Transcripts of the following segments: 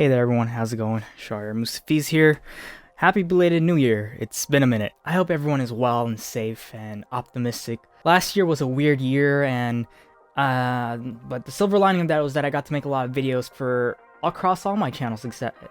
Hey there everyone, how's it going? Shar Mustafiz here. Happy belated New Year. It's been a minute. I hope everyone is well and safe and optimistic. Last year was a weird year but the silver lining of that was that I got to make a lot of videos for across all my channels,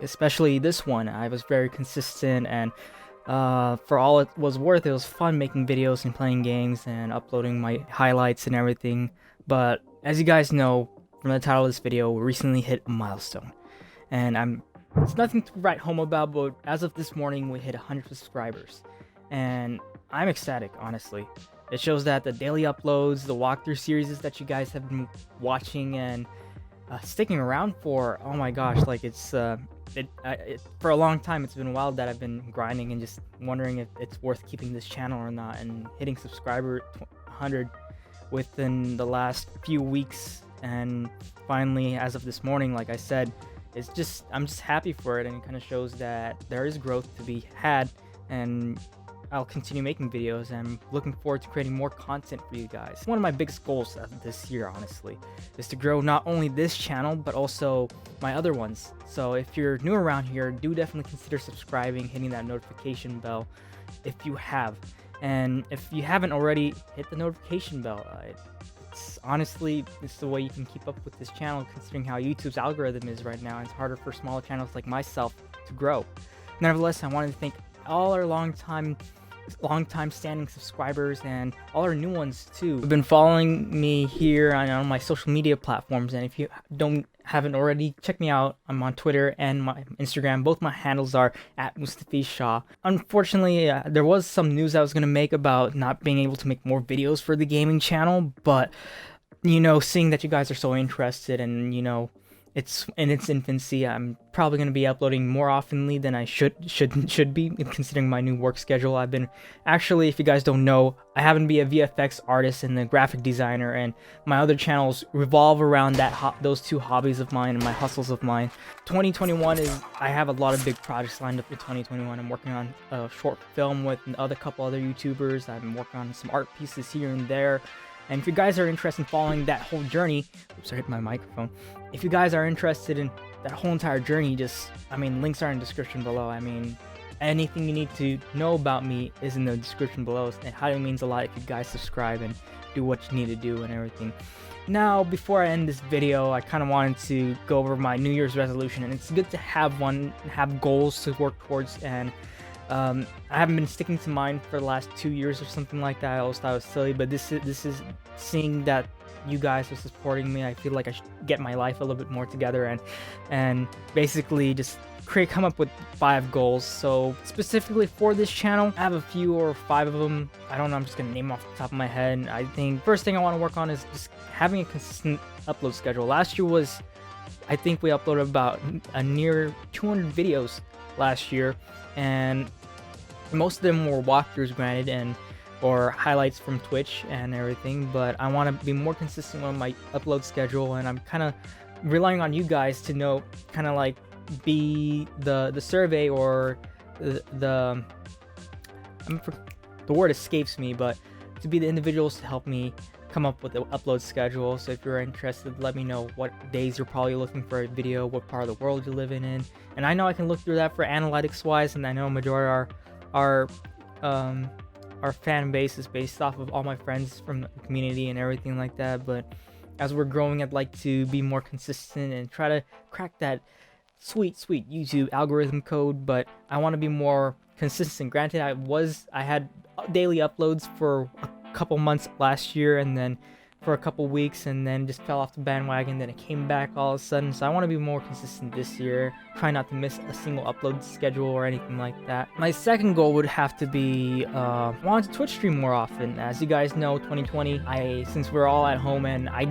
especially this one. I was very consistent and for all it was worth, it was fun making videos and playing games and uploading my highlights and everything. But as you guys know from the title of this video, we recently hit a milestone. And it's nothing to write home about, but as of this morning, we hit 100 subscribers. And I'm ecstatic, honestly. It shows that the daily uploads, the walkthrough series that you guys have been watching and sticking around for, oh my gosh, like for a long time, it's been a while that I've been grinding and just wondering if it's worth keeping this channel or not. And hitting subscriber 100 within the last few weeks, and finally, as of this morning, like I said, I'm just happy for it, and it kind of shows that there is growth to be had, and I'll continue making videos, and I'm looking forward to creating more content for you guys. One of my biggest goals this year, honestly, is to grow not only this channel, but also my other ones. So if you're new around here, do definitely consider subscribing, hitting that notification bell if you have. And if you haven't already, hit the notification bell. Honestly, it's the way you can keep up with this channel, considering how YouTube's algorithm is right now. It's harder for smaller channels like myself to grow. Nevertheless, I wanted to thank all our long-time standing subscribers and all our new ones too, who've been following me here on my social media platforms. And if you haven't already, check me out. I'm on Twitter and my Instagram. Both my handles are @MustafiZshah. Unfortunately, there was some news I was going to make about not being able to make more videos for the gaming channel, but seeing that you guys are so interested and it's in its infancy, I'm probably going to be uploading more oftenly than I should be, considering my new work schedule. I've been, actually, if you guys don't know, I happen to be a VFX artist and a graphic designer, and my other channels revolve around those two hobbies of mine and my hustles of mine. 2021 I have a lot of big projects lined up for 2021. I'm working on a short film with a couple other YouTubers. I'm working on some art pieces here and there. And if you guys are interested in following that whole journey, oops, I hit my microphone. If you guys are interested in that whole entire journey, links are in the description below. Anything you need to know about me is in the description below. It highly means a lot if you guys subscribe and do what you need to do and everything. Now, before I end this video, I kind of wanted to go over my New Year's resolution, and it's good to have goals to work towards. And I haven't been sticking to mine for the last 2 years or something like that. I always thought it was silly, but this is seeing that you guys are supporting me. I feel like I should get my life a little bit more together and basically just come up with 5 goals. So specifically for this channel, I have a few or 5 of them. I don't know, I'm just gonna name off the top of my head. I think first thing I want to work on is just having a consistent upload schedule. Last year I think we uploaded about a near 200 videos last year, and most of them were walkthroughs, granted, or highlights from Twitch and everything, but I want to be more consistent on my upload schedule, and I'm kind of relying on you guys to know, kind of like be the survey, or the word escapes me, but to be the individuals to help me come up with the upload schedule. So if you're interested, let me know what days you're probably looking for a video, what part of the world you're living in, and I know I can look through that for analytics wise, and I know a majority our fan base is based off of all my friends from the community and everything like that. But as we're growing, I'd like to be more consistent and try to crack that sweet YouTube algorithm code, but I want to be more consistent. Granted, I had daily uploads for a couple months last year, and then for a couple weeks, and then just fell off the bandwagon. Then it came back all of a sudden. So I want to be more consistent this year, try not to miss a single upload schedule or anything like that. My second goal would have to be wanting to Twitch stream more often. As you guys know, 2020, since we're all at home, and I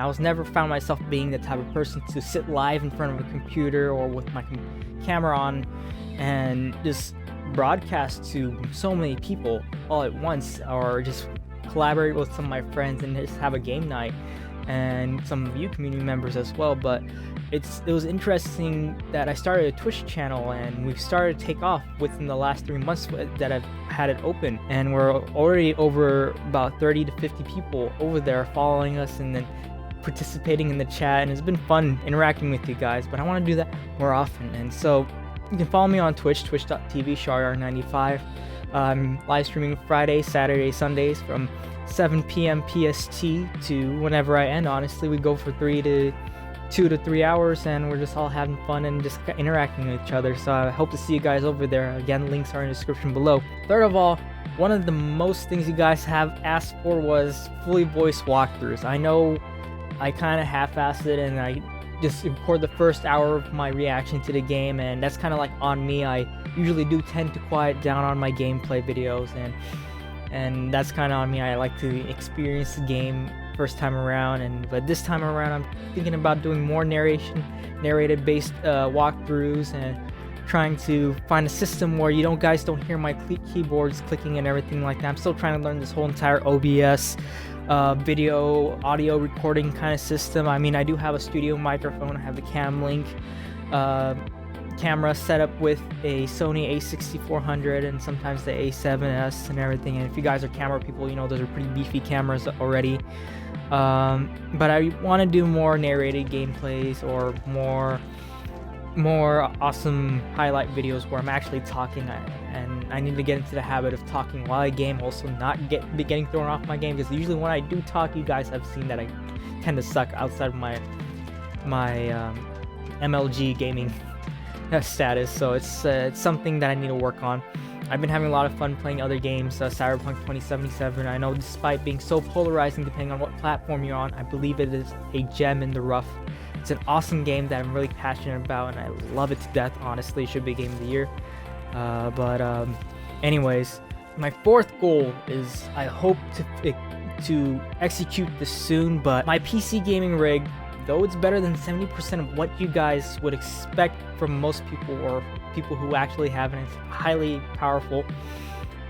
was never found myself being the type of person to sit live in front of a computer or with my camera on and just broadcast to so many people all at once, or just collaborate with some of my friends and just have a game night, and some of you community members as well. But it was interesting that I started a Twitch channel, and we've started to take off within the last 3 months that I've had it open, and we're already over about 30 to 50 people over there following us, and then participating in the chat, and it's been fun interacting with you guys, but I want to do that more often. And so you can follow me on Twitch, twitch.tv/Shahryar95. I'm live streaming Fridays, Saturdays, Sundays from 7 p.m. PST to whenever I end. Honestly, we go for 2 to 3 hours, and we're just all having fun and just interacting with each other. So I hope to see you guys over there. Again, links are in the description below. Third of all, one of the most things you guys have asked for was fully voiced walkthroughs. I know I kind of half-assed it, and I just record the first hour of my reaction to the game, and that's kind of like on me. I usually do tend to quiet down on my gameplay videos, and that's kind of on me. I like to experience the game first time around, but this time around I'm thinking about doing more narrated based walkthroughs, and trying to find a system where guys don't hear my keyboards clicking and everything like that. I'm still trying to learn this whole entire OBS video audio recording kind of system. I mean, I do have a studio microphone, I have the Cam Link camera set up with a Sony a6400 and sometimes the a7S and everything. And if you guys are camera people, you know those are pretty beefy cameras already. But I want to do more narrated gameplays or more awesome highlight videos where I'm actually talking, and I need to get into the habit of talking while I game, also not getting thrown off my game, because usually when I do talk, you guys have seen that I tend to suck outside of my MLG gaming status. So it's something that I need to work on. I've been having a lot of fun playing other games, Cyberpunk 2077. I know despite being so polarizing depending on what platform you're on, I believe it is a gem in the rough. It's an awesome game that I'm really passionate about, and I love it to death. Honestly, it should be game of the year. Anyways, my fourth goal is I hope to execute this soon, but my PC gaming rig, though it's better than 70% of what you guys would expect from most people or people who actually have it, it's highly powerful,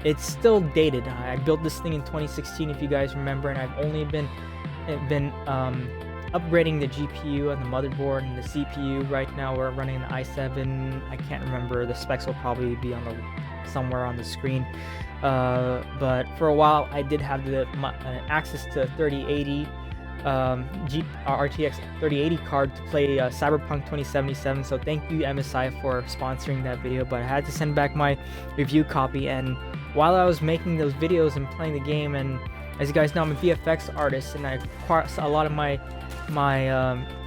it's still dated. I built this thing in 2016, if you guys remember, and I've only been upgrading the GPU and the motherboard and the CPU. Right now we're running the i7. I can't remember, the specs will probably be somewhere on the screen. But for a while I did have access to 3080 RTX 3080 card to play Cyberpunk 2077. So thank you MSI for sponsoring that video, but I had to send back my review copy. And while I was making those videos and playing the game, and as you guys know, I'm a VFX artist, and a lot of my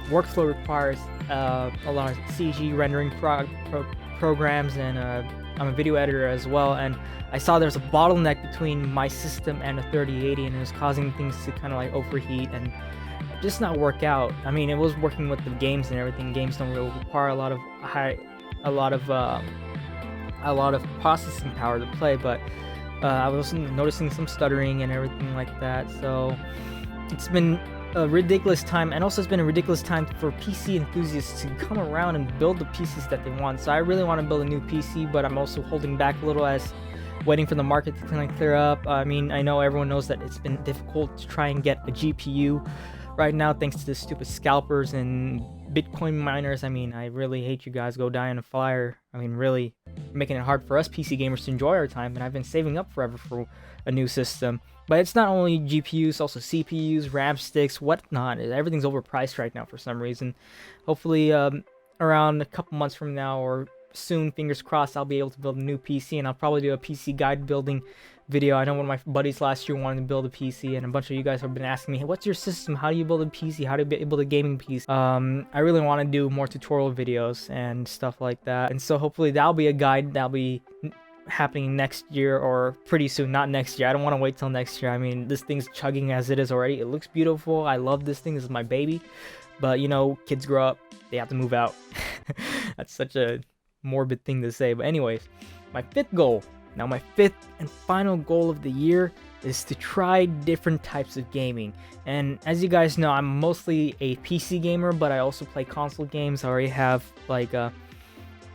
workflow requires a lot of CG rendering programs, and I'm a video editor as well, and I saw there's a bottleneck between my system and a 3080, and it was causing things to kind of like overheat and just not work out. I mean, it was working with the games and everything. Games don't really require a lot of processing power to play, but I was noticing some stuttering and everything like that. So it's been a ridiculous time, and also it's been a ridiculous time for PC enthusiasts to come around and build the PCs that they want. So I really want to build a new PC, but I'm also holding back a little as waiting for the market to kind of clear up. I mean, I know everyone knows that it's been difficult to try and get a GPU right now thanks to the stupid scalpers and Bitcoin miners. I mean, I really hate you guys, go die in a fire. I mean, really making it hard for us PC gamers to enjoy our time, and I've been saving up forever for a new system. But it's not only GPUs, also CPUs, RAM sticks, whatnot. Everything's overpriced right now for some reason. Hopefully around a couple months from now, or soon, fingers crossed, I'll be able to build a new PC, and I'll probably do a PC guide building video. I know one of my buddies last year wanted to build a PC, and a bunch of you guys have been asking me, hey, what's your system? How do you build a PC? How do you build a gaming PC? I really want to do more tutorial videos and stuff like that, and so hopefully that'll be a guide that'll be happening next year, or pretty soon. Not next year, I don't want to wait till next year. I mean, this thing's chugging as it is already. It looks beautiful. I love this thing. This is my baby, but you know, kids grow up, they have to move out. That's such a morbid thing to say, but anyways, my fifth goal. Now, my fifth and final goal of the year is to try different types of gaming. And as you guys know, I'm mostly a PC gamer, but I also play console games. I already have like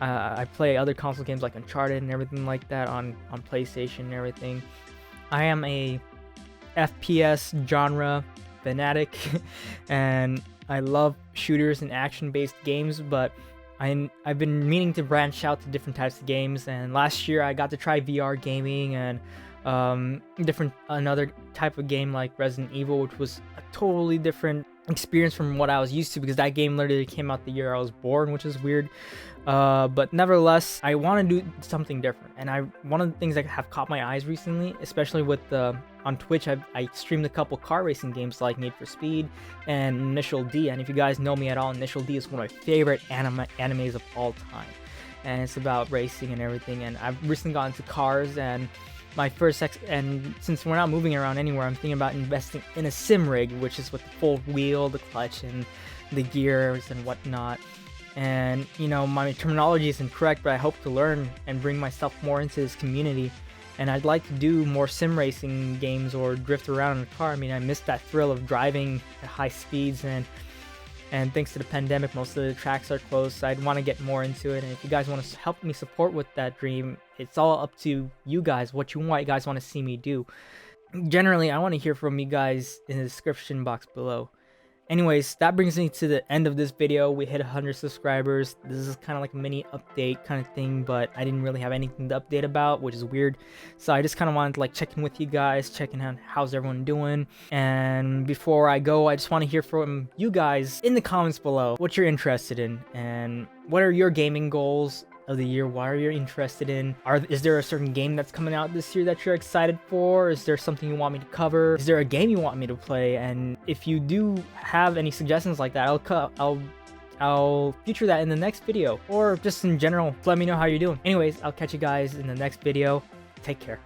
I play other console games like Uncharted and everything like that on PlayStation and everything. I am a FPS genre fanatic, and I love shooters and action-based games, but I've been meaning to branch out to different types of games. And last year I got to try VR gaming and another type of game like Resident Evil, which was a totally different experience from what I was used to, because that game literally came out the year I was born, which is weird. But nevertheless, I want to do something different, and one of the things that have caught my eyes recently, especially with on Twitch, I streamed a couple car racing games like Need for Speed and Initial D, and if you guys know me at all, Initial D is one of my favorite animes of all time, and it's about racing and everything. And I've recently gotten into cars, and and since we're not moving around anywhere, I'm thinking about investing in a sim rig, which is with the full wheel, the clutch, and the gears and whatnot. And you know, my terminology is incorrect, but I hope to learn and bring myself more into this community. And I'd like to do more sim racing games or drift around in a car. I mean, I missed that thrill of driving at high speeds, and thanks to the pandemic, most of the tracks are closed, so I'd want to get more into it. And if you guys want to help me support with that dream, it's all up to you guys, what you guys want to see me do. Generally, I want to hear from you guys in the description box below. Anyways, that brings me to the end of this video. We hit 100 subscribers. This is kind of like a mini update kind of thing, but I didn't really have anything to update about, which is weird. So I just kind of wanted to like check in with you guys, checking out how's everyone doing. And before I go, I just want to hear from you guys in the comments below what you're interested in, and what are your gaming goals of the year. What are you interested in? Is there a certain game that's coming out this year that you're excited for? Is there something you want me to cover? Is there a game you want me to play? And if you do have any suggestions like that, I'll feature that in the next video, or just in general, let me know how you're doing. Anyways, I'll catch you guys in the next video. Take care.